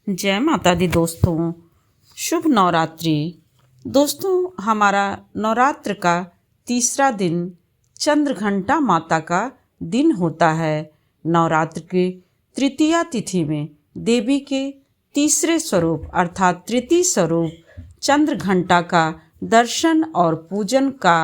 जय माता दी दोस्तों, शुभ नवरात्रि। दोस्तों, हमारा नवरात्र का तीसरा दिन चंद्रघंटा माता का दिन होता है। नवरात्र के तृतीया तिथि में देवी के तीसरे स्वरूप अर्थात तृतीय स्वरूप चंद्रघंटा का दर्शन और पूजन का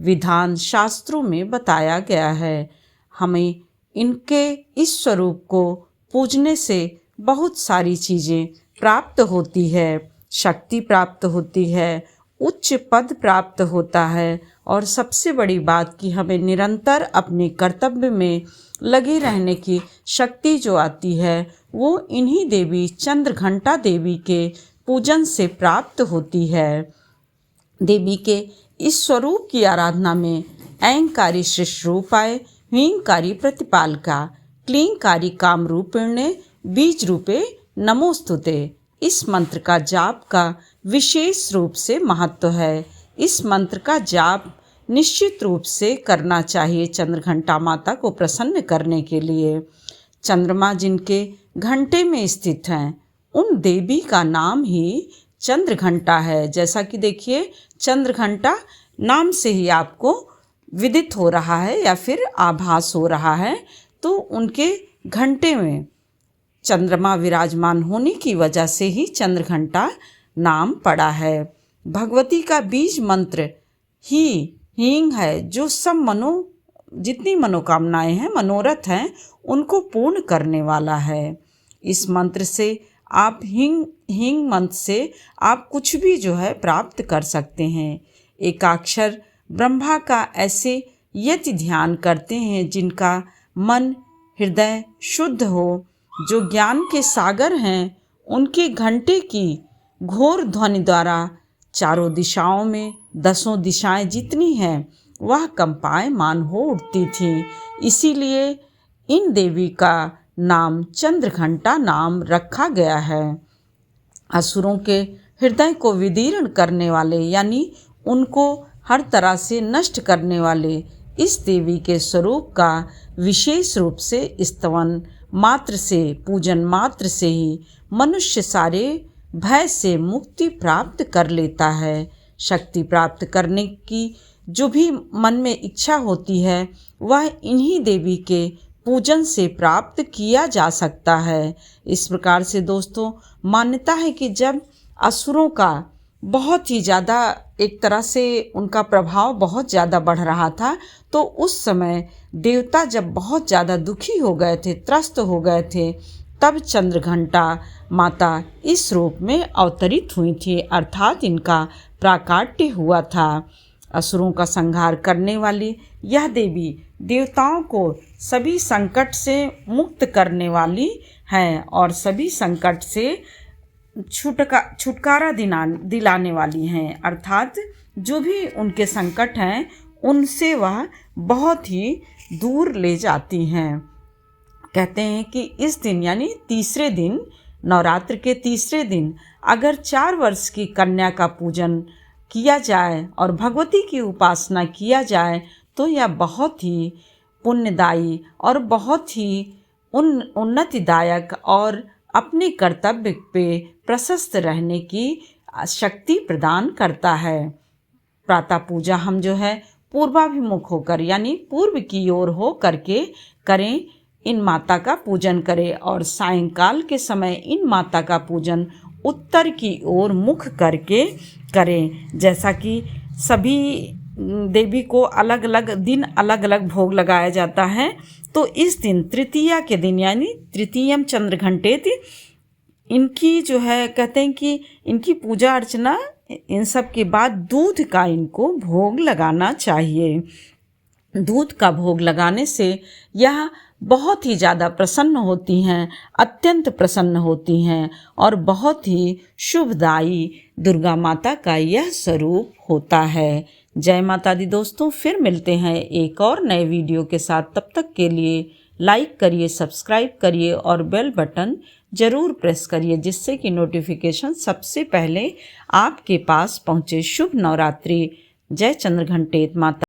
विधान शास्त्रों में बताया गया है। हमें इनके इस स्वरूप को पूजने से बहुत सारी चीज़ें प्राप्त होती है। शक्ति प्राप्त होती है, उच्च पद प्राप्त होता है और सबसे बड़ी बात कि हमें निरंतर अपने कर्तव्य में लगे रहने की शक्ति जो आती है वो इन्हीं देवी चंद्रघंटा देवी के पूजन से प्राप्त होती है। देवी के इस स्वरूप की आराधना में ऐंकारी सृष्टि रूपाय, ह्रींकारी प्रतिपालका, क्लींकारी कामरूपिणे, बीज रूपे नमोस्तुते। इस मंत्र का जाप का विशेष रूप से महत्व है। इस मंत्र का जाप निश्चित रूप से करना चाहिए चंद्रघंटा माता को प्रसन्न करने के लिए। चंद्रमा जिनके घंटे में स्थित हैं उन देवी का नाम ही चंद्रघंटा है। जैसा कि देखिए, चंद्रघंटा नाम से ही आपको विदित हो रहा है या फिर आभास हो रहा है, तो उनके घंटे में चंद्रमा विराजमान होने की वजह से ही चंद्रघंटा नाम पड़ा है। भगवती का बीज मंत्र ही हींग है, जो सब जितनी मनोकामनाएं हैं, मनोरथ हैं, उनको पूर्ण करने वाला है। इस मंत्र से आप हींग मंत्र से आप कुछ भी जो है प्राप्त कर सकते हैं। एकाक्षर ब्रह्मा का ऐसे यति ध्यान करते हैं जिनका मन हृदय शुद्ध हो, जो ज्ञान के सागर हैं, उनके घंटे की घोर ध्वनि द्वारा चारों दिशाओं में 10 दिशाएं जितनी हैं वह कंपायमान हो उठती थीं। इसीलिए इन देवी का नाम चंद्रघंटा नाम रखा गया है। असुरों के हृदय को विदीर्ण करने वाले यानी उनको हर तरह से नष्ट करने वाले इस देवी के स्वरूप का विशेष रूप से स्तवन मात्र से, पूजन मात्र से ही मनुष्य सारे भय से मुक्ति प्राप्त कर लेता है। शक्ति प्राप्त करने की जो भी मन में इच्छा होती है वह इन्हीं देवी के पूजन से प्राप्त किया जा सकता है। इस प्रकार से दोस्तों, मान्यता है कि जब असुरों का बहुत ही ज़्यादा एक तरह से उनका प्रभाव बहुत ज़्यादा बढ़ रहा था, तो उस समय देवता जब बहुत ज़्यादा दुखी हो गए थे, त्रस्त हो गए थे, तब चंद्रघंटा माता इस रूप में अवतरित हुई थी, अर्थात इनका प्राकाट्य हुआ था। असुरों का संहार करने वाली यह देवी देवताओं को सभी संकट से मुक्त करने वाली हैं और सभी संकट से छुटकारा दिलाने वाली हैं, अर्थात जो भी उनके संकट हैं उनसे वह बहुत ही दूर ले जाती हैं। कहते हैं कि इस दिन यानी तीसरे दिन, नवरात्र के तीसरे दिन अगर 4 वर्ष की कन्या का पूजन किया जाए और भगवती की उपासना किया जाए तो यह बहुत ही पुण्यदायी और बहुत ही उन्नतिदायक और अपने कर्तव्य पे प्रशस्त रहने की शक्ति प्रदान करता है। प्रातः पूजा हम जो है पूर्वाभिमुख होकर यानी पूर्व की ओर हो करके करें, इन माता का पूजन करें, और सायंकाल के समय इन माता का पूजन उत्तर की ओर मुख करके करें। जैसा कि सभी देवी को अलग अलग दिन अलग अलग भोग लगाया जाता है, तो इस दिन तृतीया के दिन यानी तृतीयम चंद्रघंटेत इनकी जो है कहते हैं कि इनकी पूजा अर्चना इन सब के बाद दूध का इनको भोग लगाना चाहिए। दूध का भोग लगाने से यह बहुत ही ज़्यादा प्रसन्न होती हैं, अत्यंत प्रसन्न होती हैं और बहुत ही शुभदायी दुर्गा माता का यह स्वरूप होता है। जय माता दी दोस्तों, फिर मिलते हैं एक और नए वीडियो के साथ। तब तक के लिए लाइक करिए, सब्सक्राइब करिए और बेल बटन ज़रूर प्रेस करिए, जिससे कि नोटिफिकेशन सबसे पहले आपके पास पहुँचे। शुभ नवरात्रि। जय चंद्रघंटेत माता।